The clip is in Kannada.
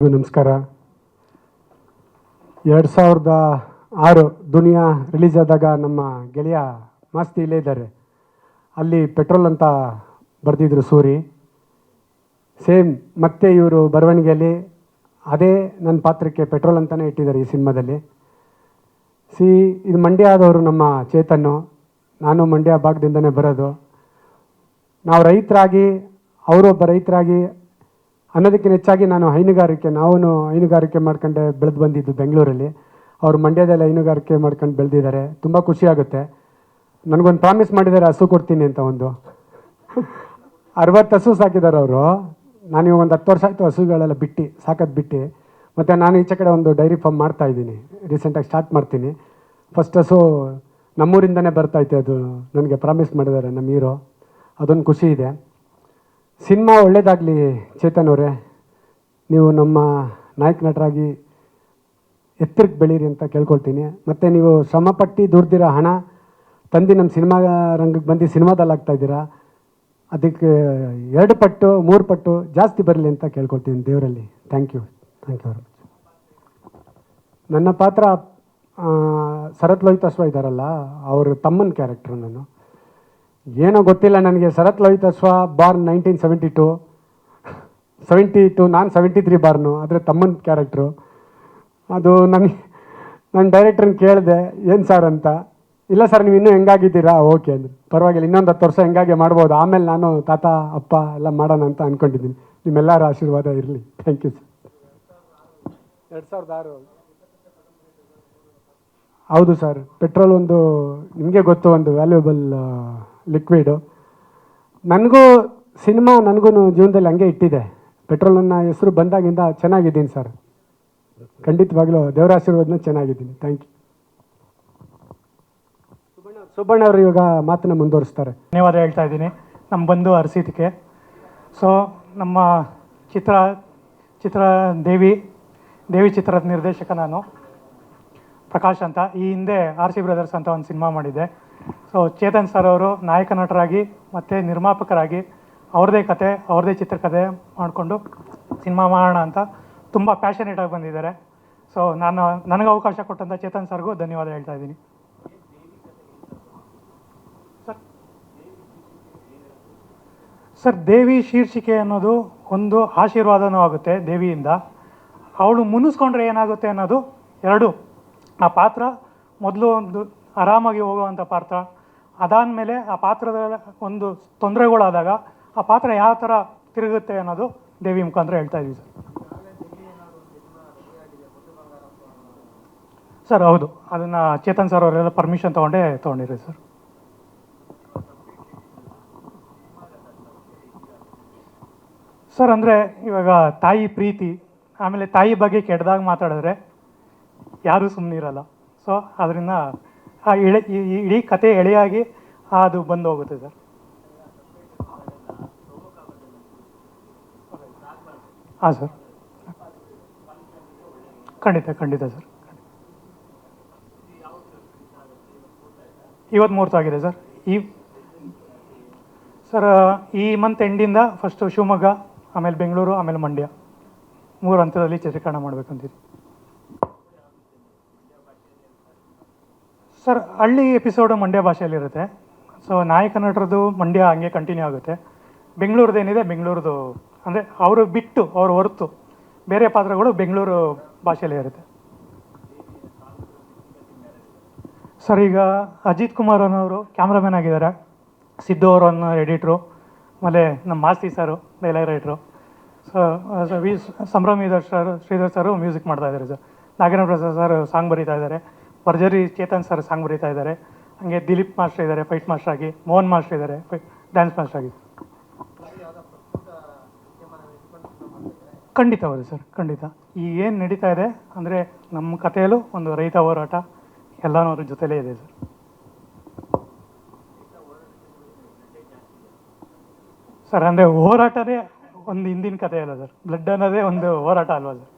ನಮಸ್ಕಾರ. 2006 ದುನಿಯಾ ರಿಲೀಸ್ ಆದಾಗ ನಮ್ಮ ಗೆಳೆಯ ಮಾಸ್ತಿ ಇಲ್ಲೇ ಇದ್ದಾರೆ. ಅಲ್ಲಿ ಪೆಟ್ರೋಲ್ ಅಂತ ಬರೆದಿದ್ರು ಸೂರಿ. ಸೇಮ್ ಮತ್ತೆ ಇವರು ಬರವಣಿಗೆಯಲ್ಲಿ ಅದೇ ನನ್ನ ಪಾತ್ರಕ್ಕೆ ಪೆಟ್ರೋಲ್ ಅಂತಲೇ ಇಟ್ಟಿದ್ದಾರೆ ಈ ಸಿನಿಮಾದಲ್ಲಿ. ಇದು ಮಂಡ್ಯ ಆದವರು ನಮ್ಮ ಚೇತನ್ನು. ನಾನು ಮಂಡ್ಯ ಭಾಗದಿಂದನೇ ಬರೋದು. ನಾವು ರೈತರಾಗಿ ಅವರೊಬ್ಬ ರೈತರಾಗಿ ಅನ್ನೋದಕ್ಕಿಂತ ಹೆಚ್ಚಾಗಿ ನಾವು ಹೈನುಗಾರಿಕೆ ಮಾಡ್ಕೊಂಡೆ ಬೆಳೆದು ಬಂದಿದ್ದು ಬೆಂಗಳೂರಲ್ಲಿ. ಅವರು ಮಂಡ್ಯದಲ್ಲಿ ಹೈನುಗಾರಿಕೆ ಮಾಡ್ಕೊಂಡು ಬೆಳೆದಿದ್ದಾರೆ. ತುಂಬ ಖುಷಿಯಾಗುತ್ತೆ. ನನಗೊಂದು ಪ್ರಾಮಿಸ್ ಮಾಡಿದ್ದಾರೆ, ಹಸು ಕೊಡ್ತೀನಿ ಅಂತ. 60 ಹಸು ಸಾಕಿದ್ದಾರೆ ಅವರು. ನಾನಿವಾಗ ಒಂದು 10 ವರ್ಷ ಆಯಿತು ಹಸುಗಳೆಲ್ಲ ಸಾಕೋದು. ಮತ್ತು ನಾನು ಈಚೆ ಕಡೆ ಒಂದು ಡೈರಿ ಫಾರ್ಮ್ ಮಾಡ್ತಾಯಿದ್ದೀನಿ. ರೀಸೆಂಟಾಗಿ ಸ್ಟಾರ್ಟ್ ಮಾಡ್ತೀನಿ. ಫಸ್ಟ್ ಹಸು ನಮ್ಮೂರಿಂದನೇ ಬರ್ತೈತೆ. ಅದು ನನಗೆ ಪ್ರಾಮಿಸ್ ಮಾಡಿದ್ದಾರೆ ನಮ್ಮ ಹೀರೋ. ಅದೊಂದು ಖುಷಿ ಇದೆ. ಸಿನಿಮಾ ಒಳ್ಳೆಯದಾಗಲಿ ಚೇತನ್ ಅವರೇ. ನೀವು ನಮ್ಮ ನಾಯಕ ನಟರಾಗಿ ಎತ್ತರಕ್ಕೆ ಬೆಳೀರಿ ಅಂತ ಕೇಳ್ಕೊಳ್ತೀನಿ. ಮತ್ತು ನೀವು ಶ್ರಮಪಟ್ಟು ದುಡ್ದಿರೋ ಹಣ ತಂದು ನಮ್ಮ ಸಿನಿಮಾ ರಂಗಕ್ಕೆ ಬಂದು ಸಿನಿಮಾದಲ್ಲಿ ಆಗ್ತಾಯಿದ್ದೀರಾ. ಅದಕ್ಕೆ 2 ಪಟ್ಟು 3 ಪಟ್ಟು ಜಾಸ್ತಿ ಬರಲಿ ಅಂತ ಕೇಳ್ಕೊಳ್ತೀನಿ ದೇವರಲ್ಲಿ. Thank you very much. ನನ್ನ ಪಾತ್ರ ಶರತ್ ಲೋಹಿತಾಶ್ವ ಇದ್ದಾರಲ್ಲ, ಅವ್ರ ತಮ್ಮನ ಕ್ಯಾರೆಕ್ಟ್ರು. ನಾನು ಏನೋ ಗೊತ್ತಿಲ್ಲ ನನಗೆ. ಶರತ್ ಲೋಹಿತಾಶ್ವ ಬಾರ್ನ್ 1972, ನಾನು 73 ಬಾರ್ನು. ಆದರೆ ತಮ್ಮನ ಕ್ಯಾರೆಕ್ಟ್ರು ಅದು. ನಾನು ಡೈರೆಕ್ಟ್ರನ್ನ ಕೇಳಿದೆ ಏನು ಸರ್ ಅಂತ. ಇಲ್ಲ ಸರ್, ನೀವು ಇನ್ನೂ ಹೆಂಗಾಗಿದ್ದೀರಾ, ಓಕೆ ಅಂದರು. ಪರವಾಗಿಲ್ಲ, ಇನ್ನೊಂದು 10 ವರ್ಷ ಹೆಂಗಾಗೆ ಮಾಡ್ಬೋದು, ಆಮೇಲೆ ನಾನು ತಾತ ಅಪ್ಪ ಎಲ್ಲ ಮಾಡೋಣ ಅಂತ ಅಂದ್ಕೊಂಡಿದ್ದೀನಿ. ನಿಮ್ಮೆಲ್ಲರ ಆಶೀರ್ವಾದ ಇರಲಿ. Thank you sir. 2006. ಹೌದು ಸರ್. ಪೆಟ್ರೋಲ್ ಒಂದು ನಿಮಗೆ ಗೊತ್ತು, ಒಂದು ವ್ಯಾಲ್ಯೂಬಲ್ ಲಿಕ್ವಿಡು. ನನಗೂ ಜೀವನದಲ್ಲಿ ಹಂಗೆ ಇಟ್ಟಿದೆ. ಪೆಟ್ರೋಲ್ ನನ್ನ ಹೆಸರು ಬಂದಾಗಿಂದ ಚೆನ್ನಾಗಿದ್ದೀನಿ ಸರ್. ಖಂಡಿತವಾಗ್ಲೂ ದೇವರ ಆಶೀರ್ವಾದನ ಚೆನ್ನಾಗಿದ್ದೀನಿ. Thank you. ಸುಬ್ಬಣ್ಣ ಅವರು ಇವಾಗ ಮಾತನ್ನು ಮುಂದುವರಿಸ್ತಾರೆ. ಧನ್ಯವಾದ ಹೇಳ್ತಾ ಇದ್ದೀನಿ ನಮ್ಮ ಬಂಧು ಹರ್ಷಿತ್ಗೆ. ಸೊ ನಮ್ಮ ಚಿತ್ರ ದೇವಿ ಚಿತ್ರದ ನಿರ್ದೇಶಕ ನಾನು, ಪ್ರಕಾಶ್ ಅಂತ. ಈ ಹಿಂದೆ RC ಬ್ರದರ್ಸ್ ಅಂತ ಒಂದು ಸಿನಿಮಾ ಮಾಡಿದ್ದೆ. ಸೊ ಚೇತನ್ ಸರ್ ಅವರು ನಾಯಕ ನಟರಾಗಿ ಮತ್ತು ನಿರ್ಮಾಪಕರಾಗಿ ಅವ್ರದ್ದೇ ಕತೆ, ಅವ್ರದ್ದೇ ಚಿತ್ರಕಥೆ ಮಾಡಿಕೊಂಡು ಸಿನಿಮಾ ಮಾಡೋಣ ಅಂತ ತುಂಬ ಪ್ಯಾಷನೇಟಾಗಿ ಬಂದಿದ್ದಾರೆ. ಸೊ ನನಗೆ ಅವಕಾಶ ಕೊಟ್ಟಂಥ ಚೇತನ್ ಸರ್ಗೂ ಧನ್ಯವಾದ ಹೇಳ್ತಾ ಇದ್ದೀನಿ. ಸರ್, ದೇವಿ ಶೀರ್ಷಿಕೆ ಅನ್ನೋದು ಒಂದು ಆಶೀರ್ವಾದನೂ ಆಗುತ್ತೆ ದೇವಿಯಿಂದ. ಅವಳು ಮುನಿಸ್ಕೊಂಡ್ರೆ ಏನಾಗುತ್ತೆ ಅನ್ನೋದು ಎರಡು. ಆ ಪಾತ್ರ ಮೊದಲು ಒಂದು ಆರಾಮಾಗಿ ಹೋಗುವಂಥ ಪಾತ್ರ. ಅದಾದಮೇಲೆ ಆ ಪಾತ್ರದ ಒಂದು ತೊಂದರೆಗಳಾದಾಗ ಆ ಪಾತ್ರ ಯಾವ ಥರ ತಿರುಗುತ್ತೆ ಅನ್ನೋದು ದೇವಿ ಮುಖಾಂತರ ಹೇಳ್ತಾ ಇದ್ದೀವಿ ಸರ್. ಹೌದು, ಅದನ್ನು ಚೇತನ್ ಸರ್ ಅವರೆಲ್ಲ ಪರ್ಮಿಷನ್ ತೊಗೊಂಡಿರಿ ಸರ್. ಸರ್, ಅಂದರೆ ಇವಾಗ ತಾಯಿ ಪ್ರೀತಿ, ಆಮೇಲೆ ತಾಯಿ ಬಗ್ಗೆ ಕೆಟ್ಟದಾಗ ಮಾತಾಡಿದ್ರೆ ಯಾರೂ ಸುಮ್ಮನಿರಲ್ಲ. ಸೊ ಅದರಿಂದ ಆ ಇಡೀ ಕತೆ ಎಳೆಯಾಗಿ ಅದು ಬಂದು ಹೋಗುತ್ತೆ ಸರ್. ಹಾಂ ಸರ್, ಖಂಡಿತ ಸರ್. ಇವತ್ತು ಮುಹೂರ್ತ ಆಗಿದೆ ಸರ್. ಈ ಮಂತ್ ಎಂಡಿಂದ ಫಸ್ಟು ಶಿವಮೊಗ್ಗ, ಆಮೇಲೆ ಬೆಂಗಳೂರು, ಆಮೇಲೆ ಮಂಡ್ಯ, 3 ಹಂತದಲ್ಲಿ ಚಿತ್ರೀಕರಣ ಮಾಡಬೇಕಂತೀರಿ ಸರ್. ಹಳ್ಳಿ ಎಪಿಸೋಡು ಮಂಡ್ಯ ಭಾಷೆಯಲ್ಲಿರುತ್ತೆ. ಸೊ ನಾಯಕ ನಟರದ್ದು ಮಂಡ್ಯ ಹಂಗೆ ಕಂಟಿನ್ಯೂ ಆಗುತ್ತೆ. ಬೆಂಗಳೂರದೇನಿದೆ ಬೆಂಗಳೂರದು, ಅಂದರೆ ಅವರು ಬಿಟ್ಟು ಅವ್ರು ಹೊರತು ಬೇರೆ ಪಾತ್ರಗಳು ಬೆಂಗಳೂರು ಭಾಷೆಯಲ್ಲೇ ಇರುತ್ತೆ ಸರ್. ಈಗ ಅಜಿತ್ ಕುಮಾರ್ ಅನ್ನೋರು ಕ್ಯಾಮ್ರಾಮನ್ ಆಗಿದ್ದಾರೆ. ಸಿದ್ದು ಅವರು ಅನ್ನೋ ಎಡಿಟ್ರು, ಆಮೇಲೆ ನಮ್ಮ ಮಾಸ್ತಿ ಸರು ಡೈಲಾಗ್ ರೈಟ್ರು. ಸೊ ಶ್ರೀಧರ್ ಸರು ಮ್ಯೂಸಿಕ್ ಮಾಡ್ತಾಯಿದ್ದಾರೆ sir. Nagendra Prasad sir song ಬರೀತಾ ಇದ್ದಾರೆ. ಭರ್ಜರಿ ಚೇತನ್ ಸರ್ ಸಾಂಗ್ ಬರೀತಾ ಇದ್ದಾರೆ. ಹಾಗೆ ದಿಲೀಪ್ ಮಾಸ್ಟರ್ ಇದ್ದಾರೆ ಫೈಟ್ ಮಾಸ್ಟರ್ ಆಗಿ. ಮೋಹನ್ ಮಾಸ್ಟರ್ ಇದ್ದಾರೆ ಡ್ಯಾನ್ಸ್ ಮಾಸ್ಟರ್ ಆಗಿ. ಖಂಡಿತ ಹೌದು ಸರ್, ಖಂಡಿತ. ಈಗ ಏನು ನಡೀತಾ ಇದೆ ಅಂದರೆ ನಮ್ಮ ಕಥೆಯಲ್ಲೂ ಒಂದು ರೈತ ಹೋರಾಟ ಎಲ್ಲನೂ ಅದ್ರ ಜೊತೆಲೇ ಇದೆ ಸರ್. ಸರ್, ಅಂದರೆ ಹೋರಾಟನೇ ಒಂದು ಹಿಂದಿನ ಕಥೆ ಅಲ್ಲ ಸರ್. ಬ್ಲಡ್ ಅನ್ನೋದೇ ಒಂದು ಹೋರಾಟ ಅಲ್ವಾ ಸರ್.